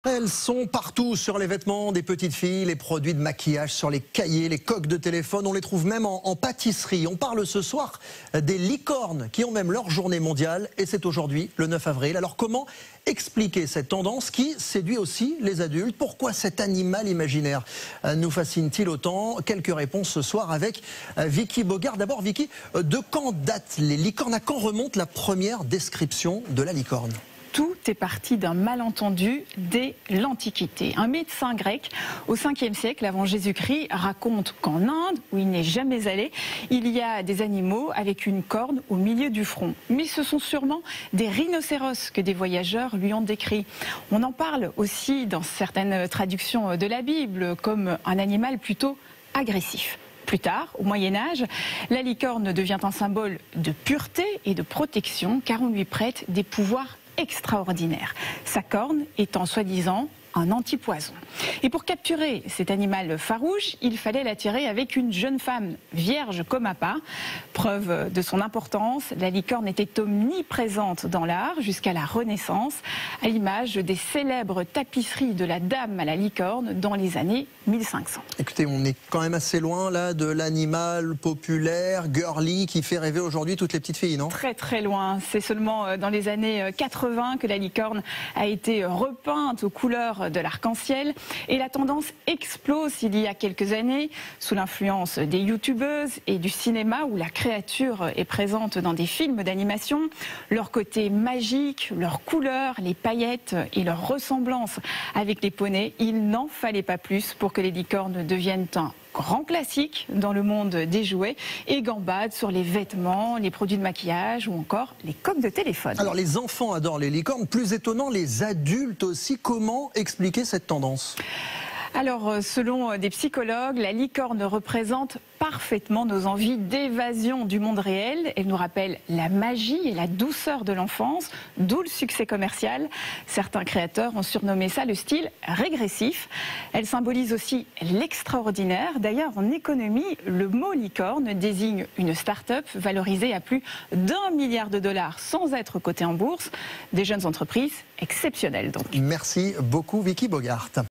Elles sont partout sur les vêtements des petites filles, les produits de maquillage, sur les cahiers, les coques de téléphone. On les trouve même en pâtisserie. On parle ce soir des licornes qui ont même leur journée mondiale et c'est aujourd'hui le 9 avril. Alors comment expliquer cette tendance qui séduit aussi les adultes? Pourquoi cet animal imaginaire nous fascine-t-il autant? Quelques réponses ce soir avec Vicky Bogart. D'abord Vicky, de quand datent les licornes? À quand remonte la première description de la licorne? Tout est parti d'un malentendu dès l'Antiquité. Un médecin grec au 5e siècle avant Jésus-Christ raconte qu'en Inde, où il n'est jamais allé, il y a des animaux avec une corne au milieu du front. Mais ce sont sûrement des rhinocéros que des voyageurs lui ont décrits. On en parle aussi dans certaines traductions de la Bible comme un animal plutôt agressif. Plus tard, au Moyen-Âge, la licorne devient un symbole de pureté et de protection car on lui prête des pouvoirs extraordinaire, sa corne étant soi-disant un antipoison. Et pour capturer cet animal farouche, il fallait l'attirer avec une jeune femme vierge comme appât. Preuve de son importance, la licorne était omniprésente dans l'art jusqu'à la Renaissance, à l'image des célèbres tapisseries de la Dame à la licorne dans les années 1500. Écoutez, on est quand même assez loin là de l'animal populaire, girly, qui fait rêver aujourd'hui toutes les petites filles, non? Très très loin. C'est seulement dans les années 80 que la licorne a été repeinte aux couleurs de l'arc-en-ciel et la tendance explose il y a quelques années sous l'influence des youtubeuses et du cinéma où la créature est présente dans des films d'animation. Leur côté magique, leurs couleurs, les paillettes et leur ressemblance avec les poneys, il n'en fallait pas plus pour que les licornes deviennent un grand classique dans le monde des jouets et gambadent sur les vêtements, les produits de maquillage ou encore les coques de téléphone. Alors les enfants adorent les licornes, plus étonnant les adultes aussi. Comment expliquer cette tendance ? Alors, selon des psychologues, la licorne représente parfaitement nos envies d'évasion du monde réel. Elle nous rappelle la magie et la douceur de l'enfance, d'où le succès commercial. Certains créateurs ont surnommé ça le style régressif. Elle symbolise aussi l'extraordinaire. D'ailleurs, en économie, le mot licorne désigne une start-up valorisée à plus d'1 milliard de dollars sans être cotée en bourse. Des jeunes entreprises exceptionnelles donc. Merci beaucoup Vicky Bogart.